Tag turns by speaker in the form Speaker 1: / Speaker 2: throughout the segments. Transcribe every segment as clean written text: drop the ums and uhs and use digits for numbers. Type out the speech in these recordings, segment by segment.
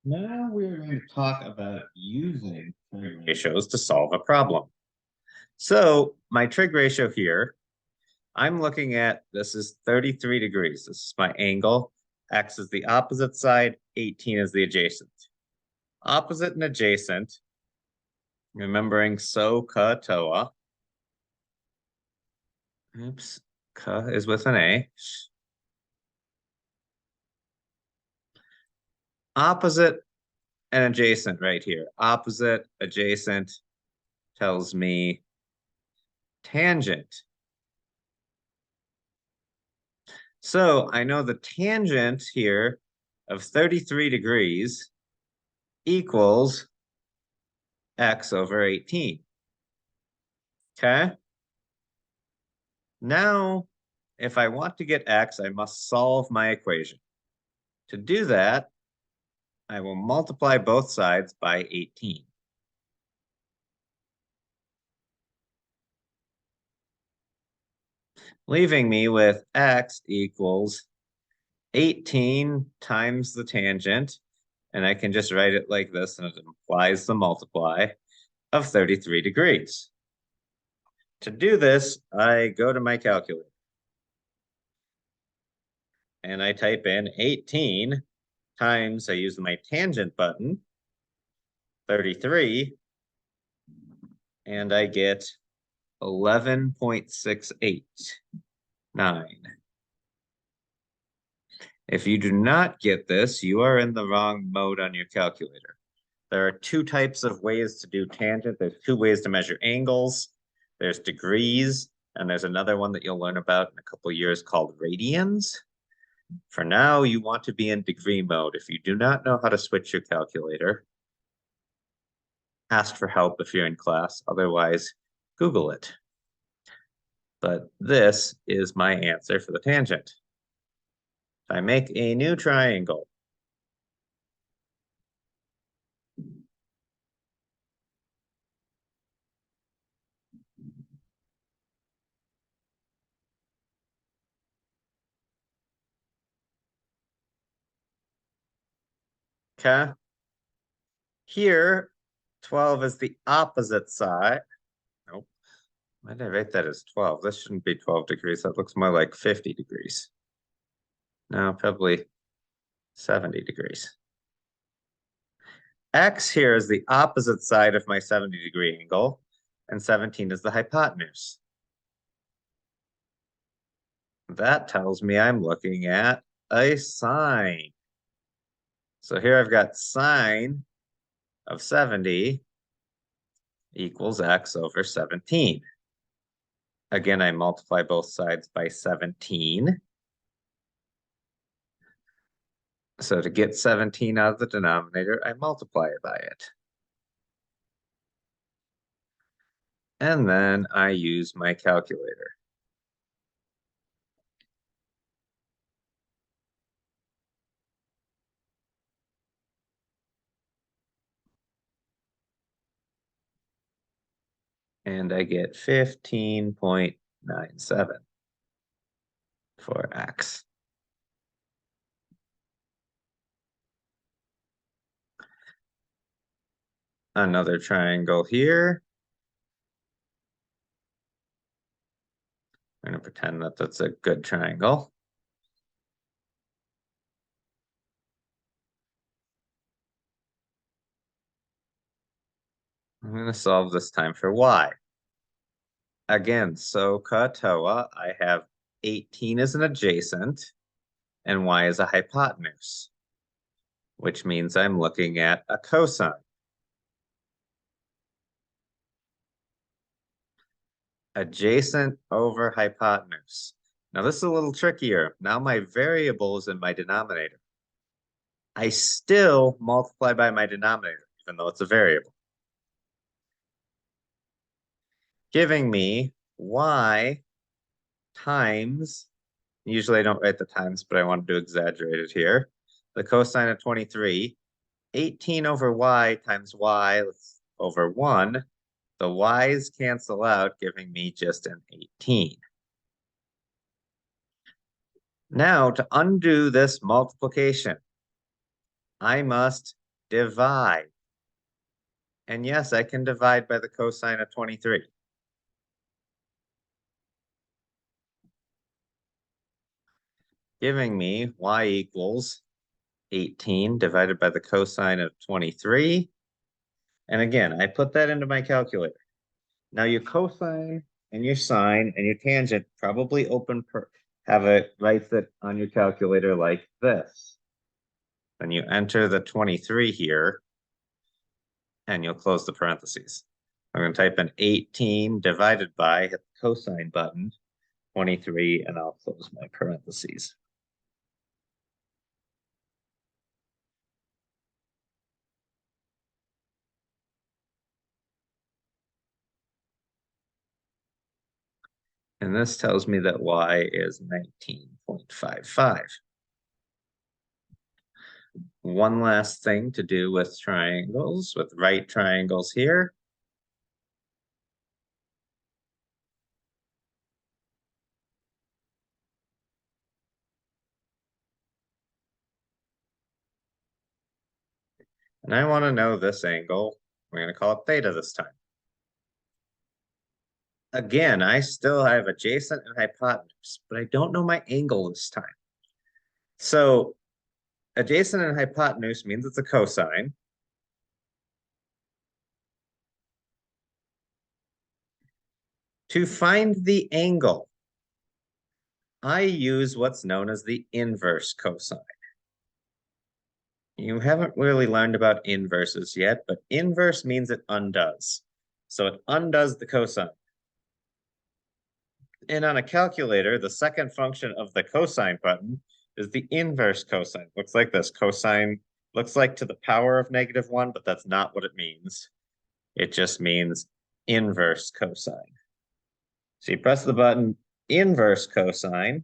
Speaker 1: Now we're going to talk about using trig ratios to solve a problem. So my trig ratio here, I'm looking at, this is 33 degrees. This is my angle. X is the opposite side, 18 is the adjacent. Opposite and adjacent, remembering SOHCAHTOA. Oops, ka is with an A. Opposite and adjacent right here. Opposite, adjacent tells me tangent. So I know the tangent here of 33 degrees equals x over 18. Okay? Now, if I want to get x, I must solve my equation. To do that, I will multiply both sides by 18. Leaving me with x equals 18 times the tangent, and I can just write it like this, and it implies the multiply of 33 degrees. To do this, I go to my calculator and I type in 18 times, I use my tangent button, 33, and I get 11.689. If you do not get this, you are in the wrong mode on your calculator. There are two types of ways to do tangent. There's two ways to measure angles. There's degrees, and there's another one that you'll learn about in a couple years called radians. For now, you want to be in degree mode. If you do not know how to switch your calculator, ask for help if you're in class. Otherwise, Google it. But this is my answer for the tangent. If I make a new triangle, okay? Here, 12 is the opposite side. Nope. Why did I write that as 12? This shouldn't be 12 degrees. That looks more like 50 degrees. No, probably 70 degrees. X here is the opposite side of my 70-degree angle, and 17 is the hypotenuse. That tells me I'm looking at a sine. So here I've got sine of 70 equals x over 17. Again, I multiply both sides by 17. So to get 17 out of the denominator, I multiply it by it. And then I use my calculator. And I get 15.97 for x. Another triangle here. I'm going to pretend that that's a good triangle. I'm going to solve this time for y. Again, SOHCAHTOA, I have 18 as an adjacent and y is a hypotenuse, which means I'm looking at a cosine. Adjacent over hypotenuse. Now this is a little trickier. Now my variable is in my denominator. I still multiply by my denominator, even though it's a variable, giving me y times, usually I don't write the times, but I wanted to exaggerate it here, the cosine of 23, 18 over y times y over 1. The y's cancel out, giving me just an 18. Now, to undo this multiplication, I must divide. And yes, I can divide by the cosine of 23. Giving me y equals 18 divided by the cosine of 23. And again, I put that into my calculator. Now your cosine and your sine and your tangent probably have it writes it on your calculator like this. Then you enter the 23 here, and you'll close the parentheses. I'm going to type in 18 divided by, hit the cosine button, 23, and I'll close my parentheses. And this tells me that y is 19.55. One last thing to do with triangles, with right triangles here. And I want to know this angle. We're going to call it theta this time. Again, I still have adjacent and hypotenuse, but I don't know my angle this time. So adjacent and hypotenuse means it's a cosine. To find the angle, I use what's known as the inverse cosine. You haven't really learned about inverses yet, but inverse means it undoes. So it undoes the cosine. And on a calculator, the second function of the cosine button is the inverse cosine. Looks like this. Cosine looks like to the power of -1, but that's not what it means. It just means inverse cosine. So you press the button inverse cosine,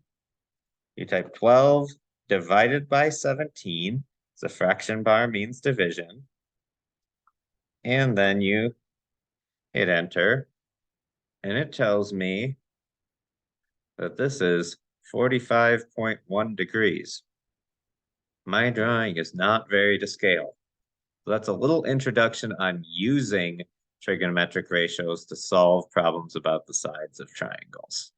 Speaker 1: you type 12 divided by 17. The fraction bar means division. And then you hit enter, and it tells me that this is 45.1 degrees. My drawing is not very to scale. So that's a little introduction on using trigonometric ratios to solve problems about the sides of triangles.